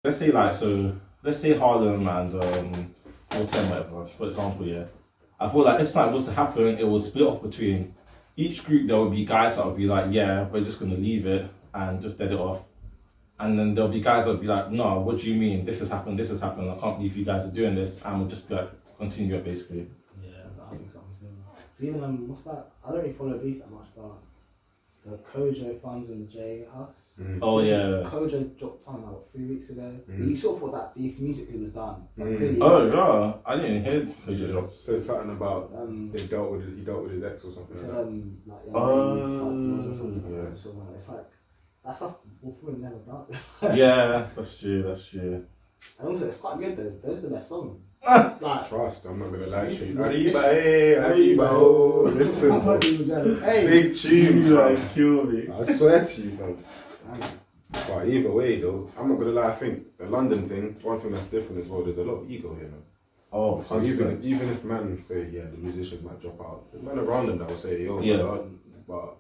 let's say let's say Harlem and 410 whatever, for example, yeah. I feel like if something was to happen, it would split off between each group. There would be guys that would be like, yeah, we're just gonna leave it and just dead it off. And then there'll be guys that would be like, no, what do you mean? This has happened, I can't believe you guys are doing this, and we'll just be like, continue it basically. Yeah, I think something similar. Even what's that? I don't really follow beef that much, but the Kojo Funds and J House. Oh yeah. Kojo dropped something like 3 weeks ago. You sort of thought that beef musically was done. Clearly, Oh yeah, I didn't hear Kojo drop. Said something about he dealt with his ex or something. Said, like that. or something like that. So it's like that stuff we'll probably never done. Yeah, that's true. And also, it's quite good though. Those are the best songs. Like, trust, I'm not gonna lie to you. Arriba, oh, listen, hey, big tunes, man. Kill me. I swear to you, man. But either way, though, I'm not gonna lie. I think the London thing, one thing that's different as well. There's a lot of ego here, man. Oh, so even if man say, yeah, the musicians might drop out, the man around them that will say, yo, yeah. but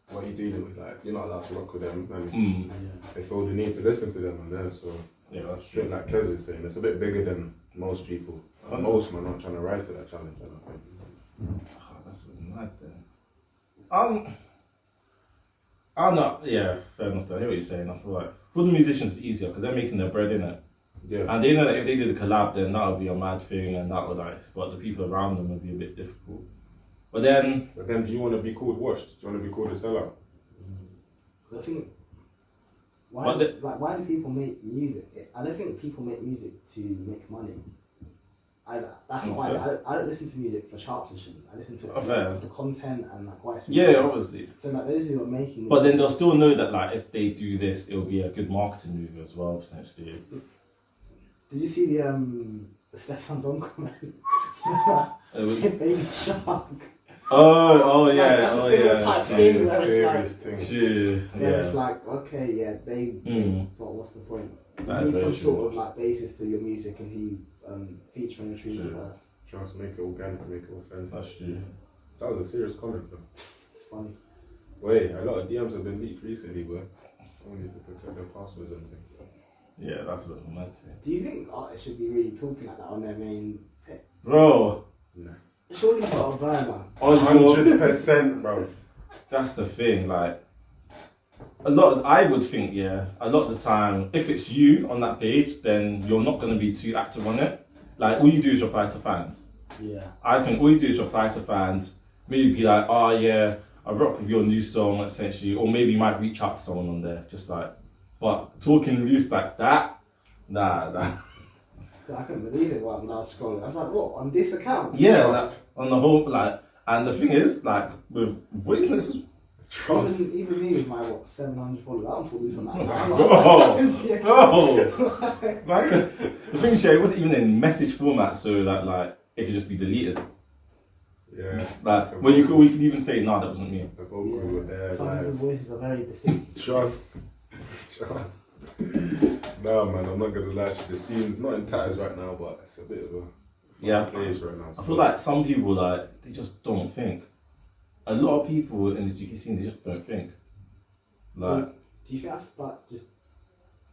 what are you dealing with? Like, you're not allowed to rock with them, and they feel the need to listen to them, and there. So yeah, that's true. Like Kez is saying, it's a bit bigger than most people. Most man not trying to rise to that challenge. I don't think. Oh, that's mad then. I'm not. Yeah, fair enough. I hear what you're saying. I feel like for the musicians it's easier because they're making their bread in it. Yeah. And they know that if they did a collab, then that would be a mad thing, and that would but the people around them would be a bit difficult. But then, do you want to be called washed? Do you want to be called a sellout? I think. Why do people make music? I don't think people make music to make money. That's not why I don't listen to music for charts and shit. I listen to it for the content and like why it's obviously. So like those who are making. But then they'll still know that like if they do this, it'll be a good marketing move as well potentially. Did you see the Stefan Don comment? Baby Shark. Oh yeah, that's a similar type thing where it's like, it's like, okay, yeah, but what's the point? You need some sort of like basis to your music and who featuring the trees. Trying to make it organic, make it authentic. That's true. That was a serious comment though. It's funny. Wait, a lot of DMs have been leaked recently, but someone needs to protect their passwords and things. Yeah, that's a bit mad too. Do you think artists should be really talking like that on their main pit? Bro. Nah. Surely you've got a burner. 100%, bro. That's the thing, like I would think, a lot of the time, if it's you on that page, then you're not going to be too active on it. Like, all you do is reply to fans. Yeah. I think all you do is reply to fans, maybe be like, oh yeah, I rock with your new song, essentially, or maybe you might reach out to someone on there, just like, but talking loose like that, nah. I couldn't believe it while I was scrolling. I was like, what, on this account? Yeah, like, on the whole, like, and the thing is, like, with voice messages, Even me with my 700 followers, I don't follow this on that. Like, the thing is, it wasn't even in message format, so that like it could just be deleted. Yeah. Like, well, we could even say, nah, that wasn't me. The vocal were there. Some people's voices are very distinct. Trust. Nah, man, I'm not gonna lie to you. The scene's not in tatters right now, but it's a bit of a place right now. I feel like some people, like, they just don't think. A lot of people in the GK scene, they just don't think. Like, do you think that's like just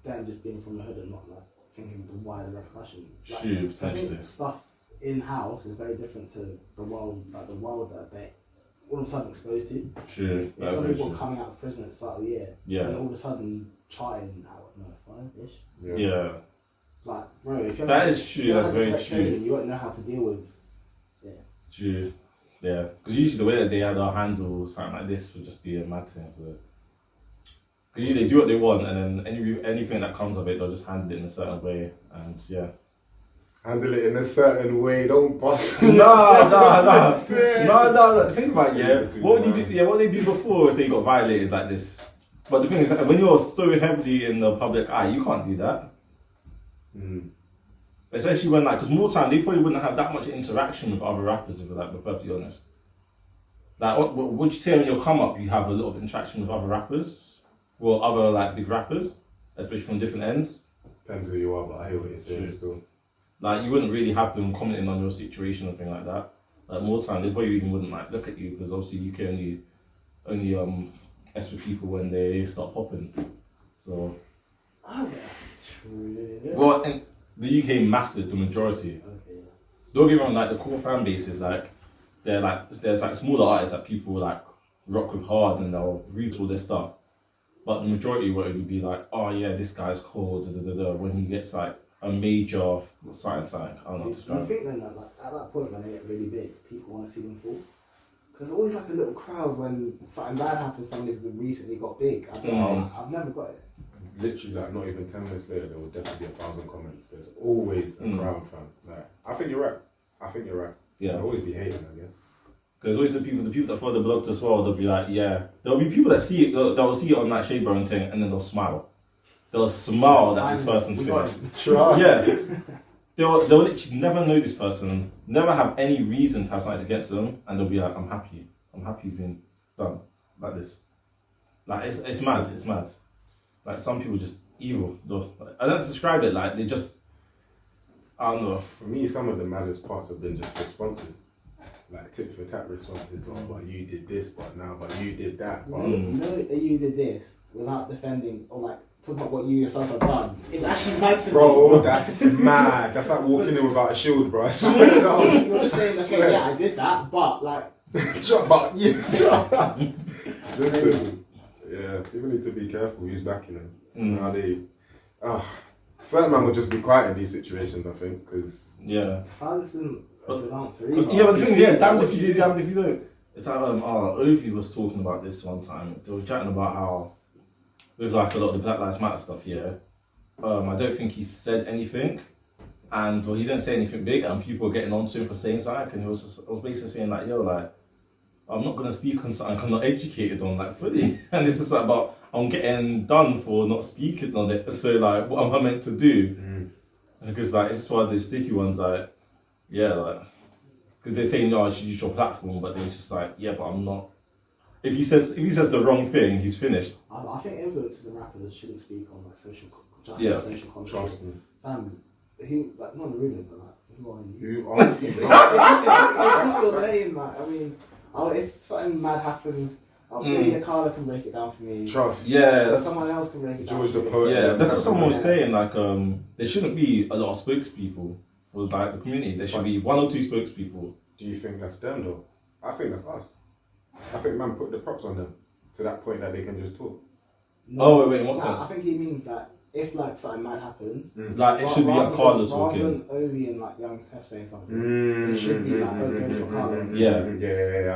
them just being from the hood and not like thinking of the wider repercussion? Like, true, potentially. I think stuff in house is very different to the world that they all of a sudden exposed to. True. Yeah, some people are coming out of prison at the start of the year. Yeah. And all of a sudden charting out 5-ish. Yeah. Like, bro, if you're that is true. That's very true. You won't know how to deal with. Yeah. True. Yeah, because usually the way that they had our handle something like this would just be a mad thing. So, because usually they do what they want, and then anything that comes of it, they'll just handle it in a certain way, and yeah. Handle it in a certain way. Don't bust. No. Think about it, what would you do? Yeah, what they do before if they got violated like this. But the thing is, when you're so heavily in the public eye, you can't do that. Especially when, like, because more time, they probably wouldn't have that much interaction with other rappers, if we're perfectly honest. Like, what would you say on your come up, you have a lot of interaction with other rappers? Well, other, like, big rappers, especially from different ends? Depends who you are, but I hear what you're saying still. Like, you wouldn't really have them commenting on your situation or anything like that. Like, more time, they probably even wouldn't, like, look at you, because obviously you can only mess with people when they start popping. So, Oh, that's true. Well, in the UK, massive, the majority. Okay. Don't get me wrong, like the core fan base is like, there's like smaller artists that people like rock with hard and they'll read all their stuff. But the majority would be like, oh yeah, this guy's cool, when he gets like a major sign, I don't know how to Do you describe it. think then that like at that point when they get really big, people want to see them fall? Because there's always like a little crowd when something bad happens, somebody's recently got big. I don't know, I've never got it. Literally, like not even 10 minutes later, there will definitely be 1,000 comments. There's always a crowd, fam. Like, I think you're right. Yeah. There'll always be hating, I guess. Because always the people that follow the blogs as well, they'll be like, yeah. There'll be people that see it, they'll see it on that Shade Brown thing, and then they'll smile. They'll smile that this person's finished. Yeah. They'll literally never know this person, never have any reason to have something against them, and they'll be like, I'm happy he's been done like this. Like it's mad. Like some people just evil. I don't describe it like they just, I don't know. For me, some of the maddest parts have been just responses. Like tit for tat responses, but you did this, but you did that. But You know that you did this without defending or like talking about what you yourself have done. It's actually mad to me. bro, that's mad. That's like walking in without a shield, bro. I swear to God. You're just saying, okay, yeah, I did that, but like. But yeah, listen, yeah, people need to be careful who's backing them. How they, certain man would just be quiet in these situations, I think, because Silence isn't a good answer either. Yeah, but the thing is, damned if you do, damned if you don't. It's like Ovi was talking about this one time. They were chatting about how with like a lot of the Black Lives Matter stuff, I don't think he said anything. And he didn't say anything big, and people were getting onto him for saying something. And I was basically saying like, yo, like, I'm not gonna speak on something I'm not educated on, like fully. And it's just like about I'm getting done for not speaking on it. So like, what am I meant to do? Because like it's just one of those sticky ones, like, like, because they're saying no, I should use your platform, but they're just like, yeah, but I'm not. If he says the wrong thing, he's finished. I think influencers and rappers shouldn't speak on like social content. Who, like, not really, but like, who are you? who are It's not your name, like, I mean, if something mad happens, maybe a Carla can break it down for me. Trust. Or someone else can break it down George for the me. poet. Yeah, that's what someone was saying. Like, there shouldn't be a lot of spokespeople for like the community. There should be one or two spokespeople. Do you think that's them though? I think that's us. I think man put the props on them to that point that they can just talk. No, wait, in what sense? I think he means that if like something mad happens, like it should be a Carla talking. Rather than Ovi and like young Steph saying something, it should be like, go for Carla. Yeah,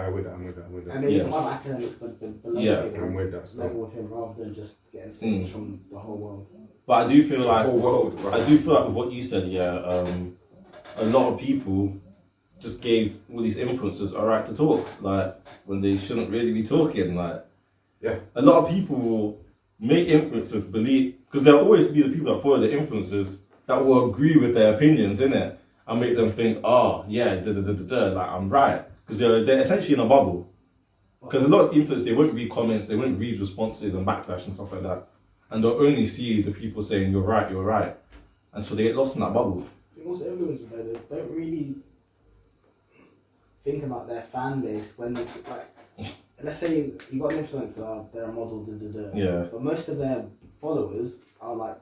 I'm with that. And maybe some other academics below I'm with that. level with him rather than just getting statements from the whole world. But I do feel like whole world, right? I do feel like with what you said, a lot of people just gave all these influencers a right to talk, like when they shouldn't really be talking. Like, a lot of people will make influencers believe, because there'll always be the people that follow the influencers that will agree with their opinions, innit? And make them think, like I'm right, because they're essentially in a bubble. Because a lot of influencers, they won't read comments, they won't read responses and backlash and stuff like that, and they'll only see the people saying you're right, and so they get lost in that bubble. I think also influencers though, they don't really think about their fan base when they like. Let's say you got an influencer, they're a model, but most of their followers are like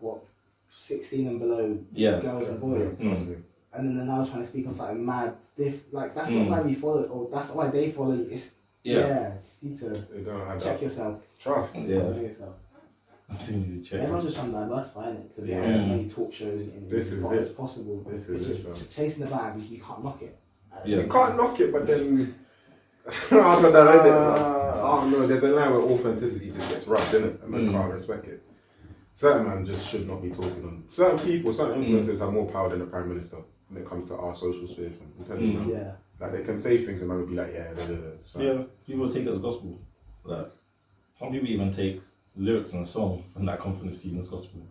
16 and below girls and boys, and then they're now trying to speak on something mad. That's not why we follow, or that's not why they follow you. It's you need to check yourself. Trust. Yourself. Everyone's just trying to diversify it to be on as many talk shows and this is as possible. This is it. Chasing the bag, you can't knock it. You can't knock it, but then. I don't know, there's a line where authenticity just gets rubbed, innit? And man can't respect it. Certain man just should not be talking on. Certain people, certain influencers have more power than the Prime Minister when it comes to our social sphere. I'm telling you now. Like they can say things and man will be like, So, people take it as gospel. Like, some people even take lyrics in a song and that come from the scene as gospel.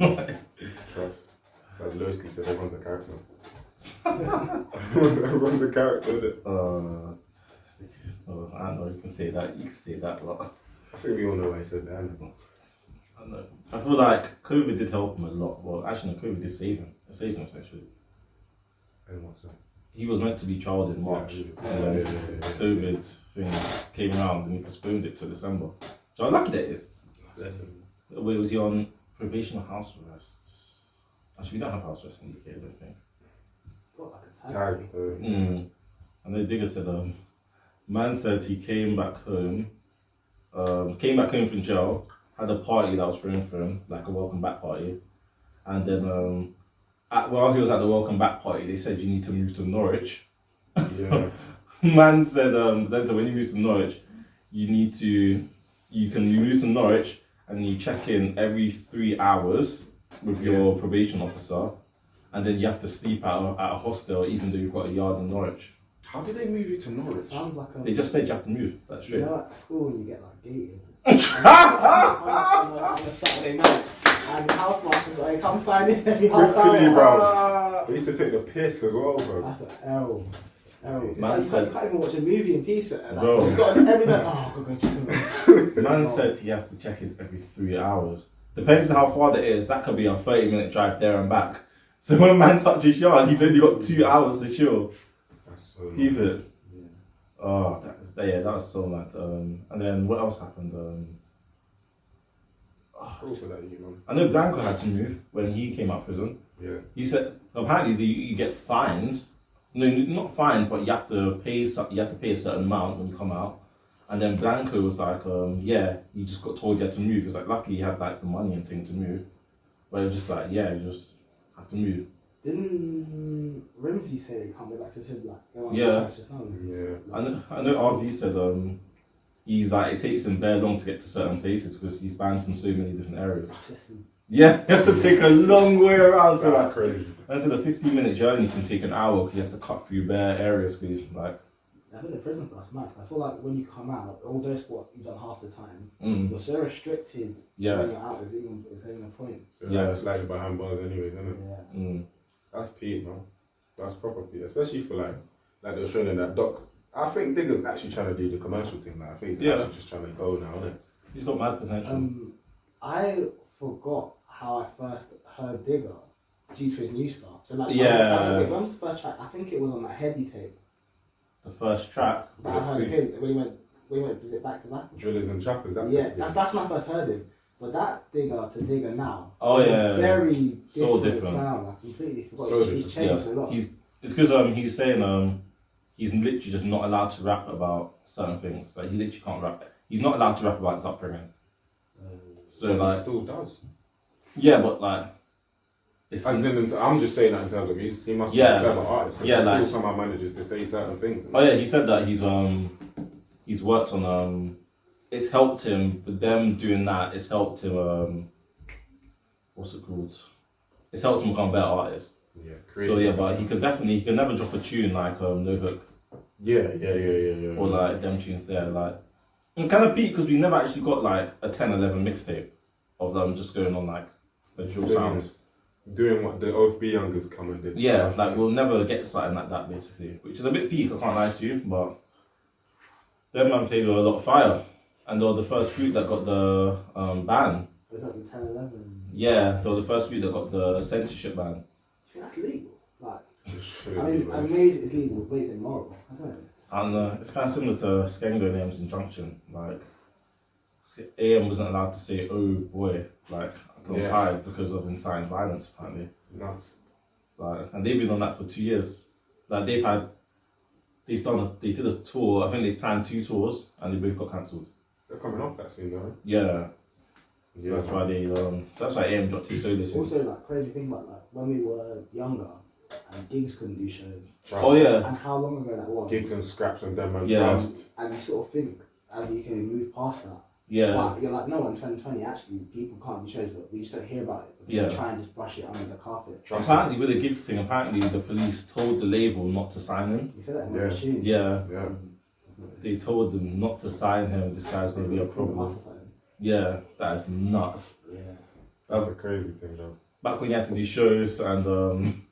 Trust. As Lowski said, everyone's a character. Everyone's a character, isn't it? I know you can say that, but I think we all know why he said that. I know. I feel like COVID did help him a lot. Well, actually, no, COVID did save him. It saved him essentially. And what's that? He was meant to be trialed in March. COVID thing came around and he postponed it to December. So how lucky that is. Where was he on? Probation or house arrest? Actually, we don't have house arrest in the UK, I don't think. Got like a Tag. tag. I know Digger said, man said he came back home from jail, had a party that was thrown for him, like a welcome back party. And then while he was at the welcome back party, they said you need to move to Norwich. Yeah. Man said, when you move to Norwich, you can move to Norwich and you check in every 3 hours with your probation officer, and then you have to sleep at a hostel even though you've got a yard in Norwich. How did they move you to It Norwich? sounds like They just said you have to move. That's you straight. know, at school when you get like gated on a Saturday night, and the housemaster's like, come sign in every half Quickly, hour. bro. They used to take the piss as well, bro. That's an L. It's Man like said- you can't even watch a movie in peace. And Bro. so you've got every night. Oh, go check in. Man said he has to check in every 3 hours. Depending on how far that is, that could be a 30-minute drive there and back. So when man touches yard, he's only got 2 hours to chill. That's so Keep mad. it. Oh, that was so mad. And then what else happened? Cool for that, you man. I know Blanco had to move when he came out of prison. Yeah. He said apparently you get fined. No, not fined, but you have to pay. You have to pay a certain amount when you come out. And then Blanco was like, yeah, you just got told you had to move. He was like, luckily you had like the money and thing to move. But it was just like, yeah, you just have to move. Didn't Ramsey say they can't go back to his hood? Like, they want to Yeah. search his home? Yeah. I know RV said he's like, it takes him very long to get to certain places because he's banned from so many different areas. Oh, just- Yeah, he has to take a long way around. So That's like, crazy. and so the 15-minute journey can take an hour because he has to cut through bare areas because he's like, I think the prison stuff's mad. I feel like when you come out, although it's what you've done half the time, mm, you're so restricted yeah, when you're out. It's even a point. Yeah. It's like behind bars anyways, isn't it? Yeah. mm, That's peak, man. That's proper peak. Especially for like they were showing in that doc. I think Digger's actually trying to do the commercial thing now. I think he's Yeah. actually just trying to go now, isn't it? he's got mad potential. I forgot how I first heard Digger due to his new stuff. So like, Yeah. when was the first track? I think it was on that Heady tape. The first track. That I heard of him when he went, was it back to back? Drillers and trappers. That's Yeah, it. that's when I first heard him. But that Digger to Digger now, Oh, is yeah. a very So different different. sound. I completely forgot. So He's different. changed a lot. It's because he was saying he's literally just not allowed to rap about certain things. Like he literally can't rap. He's not allowed to rap about his upbringing. So He like, still does. yeah, but like, it's As in, I'm just saying that in terms of he must Yeah. be a clever artist. 'Cause Yeah, he like- still somehow manages to say certain things. Oh yeah, he said that he's worked on it's helped him with them doing that. It's helped him what's it called? It's helped him become a better artist. Yeah, So yeah, but he can never drop a tune like No Hook Yeah. or like them tunes there. Like it's kind of peak because we never actually got like a 10-11 mixtape of them just going on like the drill sounds. Doing what the OFB youngers come and did. Yeah, last like night. we'll never get something like that basically, which is a bit peak. I can't lie to you, but them man played with a lot of fire, and they were the first group that got the ban. Was that the 10-11? Yeah, they were the first group that got the censorship ban. Do you think that's legal? Like, Just I mean, maybe it's legal, but it's immoral. I don't know. And it's kind of similar to Skengo Names Injunction. Like AM wasn't allowed to say "oh boy," like I'm Yeah. tired because of inciting violence apparently. nuts. Like, and they've been on that for 2 years. Like they did a tour. I think they planned 2 tours and they both got cancelled. They're coming off that soon, though. Yeah, Yeah, that's why that's why AM dropped his solo scene. Also, like, crazy thing about like when we were younger and gigs couldn't do shows, Trust. Oh yeah, and how long ago that was. Gigs and scraps and them and Yeah. trust. And you sort of think as you can move past that. yeah, But you're like, no, in 2020, actually, people can't do shows, but we just don't hear about it. Yeah. We try and just brush it under the carpet. Trust. Apparently with the gigs thing, apparently the police told the label not to sign him. You said that in Yeah. one of the tunes. Yeah, Yeah. they told them not to sign him. This guy's gonna be a problem. Yeah, that is nuts. Yeah. That's a crazy thing, though. Back when you had to do shows and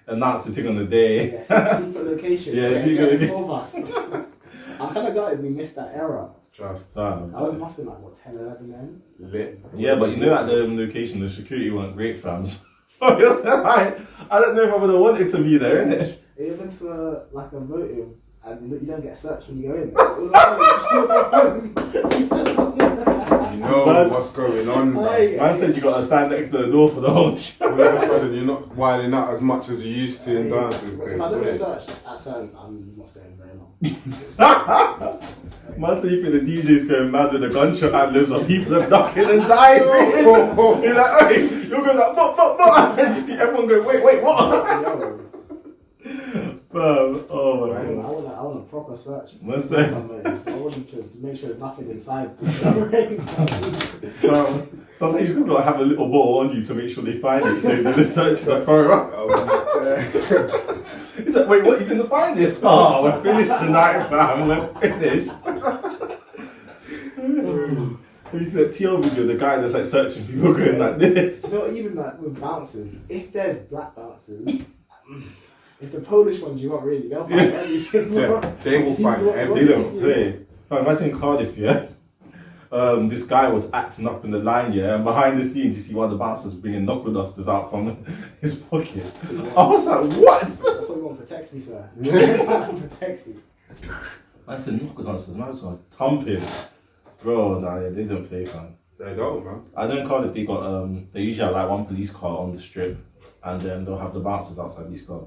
announce the thing on the day. Yeah, secret location. Yeah, Get- secret get location. 4 of us. I'm kind of gutted we missed that era. Trust. That was, must have been like, what, 10, 11 then? Lit. Yeah, but you know at the location the security weren't great, fams. I don't know if I would have wanted to be there, innit? If you went to a motive and you don't get searched when you go in, all of a sudden you still go home. You just You know Man- what's going on, bro. Man said you got to stand next to the door for the whole show. All of a sudden, you're not wilding out as much as you used to in dances. If I don't research at certain, I'm not staying very long. Man said you think the DJ's going mad with the gunshot handlers or people are ducking and diving. You're like, hey, you're going like, but, and you see everyone going, wait, what? Oh my I god. want a proper search. What's that? I want to make sure there's nothing inside. Sometimes you've got to have a little bottle on you to make sure they find it, so the search is thorough. He's like, wait, what? You didn't find this? Oh, we're finished tonight, fam. We're finished. Have you seen that TL video? The guy that's like searching people going like this. It's not even like with bouncers. If there's black bouncers, it's the Polish ones you want really. They'll find everything. Bro. Yeah, they will find They everything. don't play. Fam, imagine Cardiff, yeah. This guy was acting up in the line, yeah, and behind the scenes you see one of the bouncers bringing knuckle dusters out from his pocket. I was like, what? That's what you want to protect me, sir. Protect me. I said knuckle dusters, man, I was gonna thump him. Bro, nah, yeah, they don't play, fam. They don't, man. I know in Cardiff they got they usually have like one police car on the strip, and then they'll have the bouncers outside each car.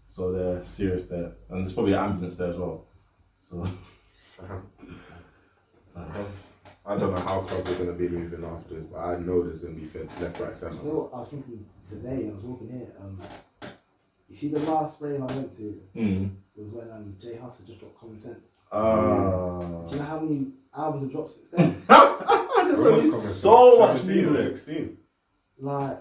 So they're serious there, and there's probably an ambulance there as well. So. I don't know how clubs are going to be moving after this, but I know there's going to be feds left, right, centre. You know what I was thinking today? I was walking here. You see the last rave I went to was when Jay Hustle just dropped Common Sense. Do you know how many albums have dropped since then? There's going to be so much music. 16. Like,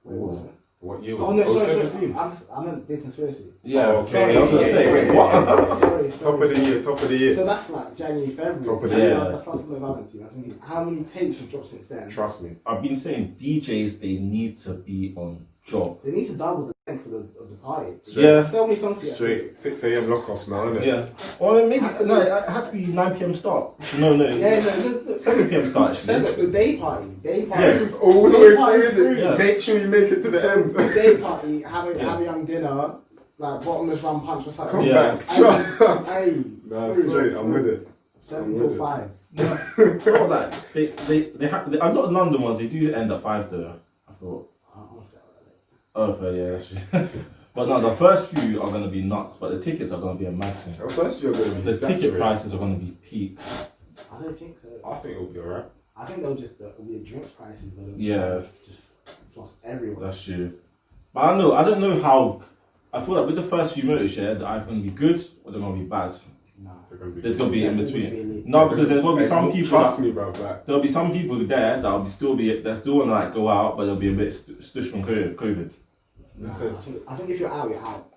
wait, what's that? What year was Oh no, it? sorry. I meant Big Conspiracy. Yeah, Oh, okay. I was going to say, wait, what? Sorry. Top of the year. So that's like January, February. Top of the That's year. That's last month I went to. I was thinking, how many tapes have dropped since then? Trust me. I've been saying DJs, they need to be on job. They need to double the length of the party. Yeah. So many songs. Straight 6 a.m. lock-offs now, isn't it? Yeah. Or maybe, no, it had to be 9 p.m. start. No. Yeah, no. 7 p.m. start, actually. The day party. Yeah. All the Day way party through through. it. Make sure you make it to the end. The day party, have a young dinner, like bottomless rum punch or something. Come Yeah. back. Trust. Hey, Nah, through. straight. I'm with it. 7 till 5. Oh, like, they have, a lot of London ones, they do end at 5 though, I thought. Oh, fair, yeah, that's true. But no, the first few are going to be nuts, but the tickets are going to be a mad thing. The first year going to be The ticket saturated. prices are going to be peak. I don't think so. I think it'll be alright. I think it'll be the drinks prices, but it'll Yeah. just floss everyone. That's true. But I don't know how. I feel like with the first few motos, yeah, they're either going to be good or they're going to be bad. Nah. They're going to be There's going to be in They're gonna be between. elite. No, because there's going to be some people. Trust me, bro. Like, There'll be some people there that'll be they're still going to like go out, but they'll be a bit stush from COVID. Nah, I think if you're out, you're out.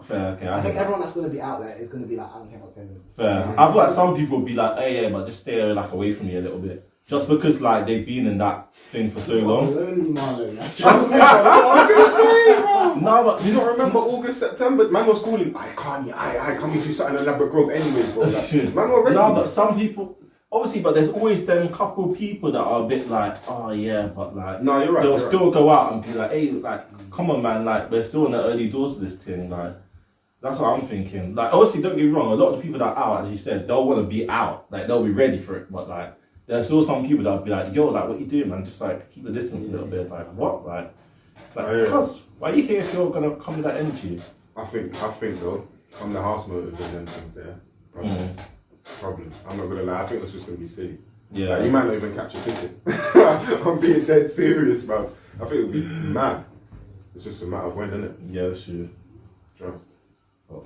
Fair, okay. I think everyone that's going to be out there is going to be like, I don't care about COVID. Fair. I feel like some people will be like, hey, yeah, but just stay like away from me a little bit. Just because like they've been in that thing for so long. Lonely Marlon. trust me, bro. That's what I'm going to say, bro. No, but You don't remember August, September? Man was calling, I can't, I coming to something in Elaborate Grove anyways, bro. Like, man already. no, but some people, obviously, but there's always them couple people that are a bit like, oh yeah, but like, No, you're right. they'll you're still go out and be like, hey, like, come on, man, like, we're still in the early doors of this thing, like, that's what I'm thinking. Like, obviously, don't get me wrong, a lot of the people that are out, as you said, they'll want to be out, like, they'll be ready for it, but like, there's still some people that'll be like, yo, like, what you doing, man? Just like, keep the distance a little bit. Like, what? Like, cuz, why are you here if you're gonna come with that energy? I think though, from the house motives and them things there, problem. I'm not gonna lie, I think it's just gonna be silly. Yeah. Like, you might not even catch a ticket. I'm being dead serious, bro. I think it'll be mad. It's just a matter of when, isn't it? Yeah, that's true. Trust. But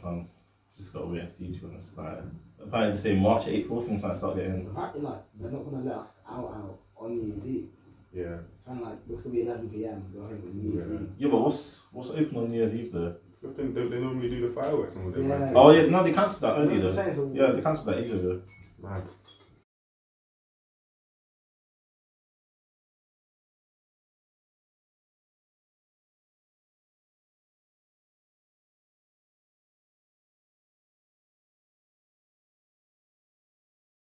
just gotta wait and see, to be honest. Like, apparently they say March, April, things might start getting. Apparently, like, they're not going to let us out on New Year's Eve. Yeah. Trying like, it'll still be 11 p.m. Go home with New Year's Eve. Yeah, but what's open on New Year's Eve though? They normally do the fireworks and all that. Yeah. man. Oh yeah, no, they cancelled that early That's what I'm though. saying, so- Yeah, they cancelled that ages ago. Mad.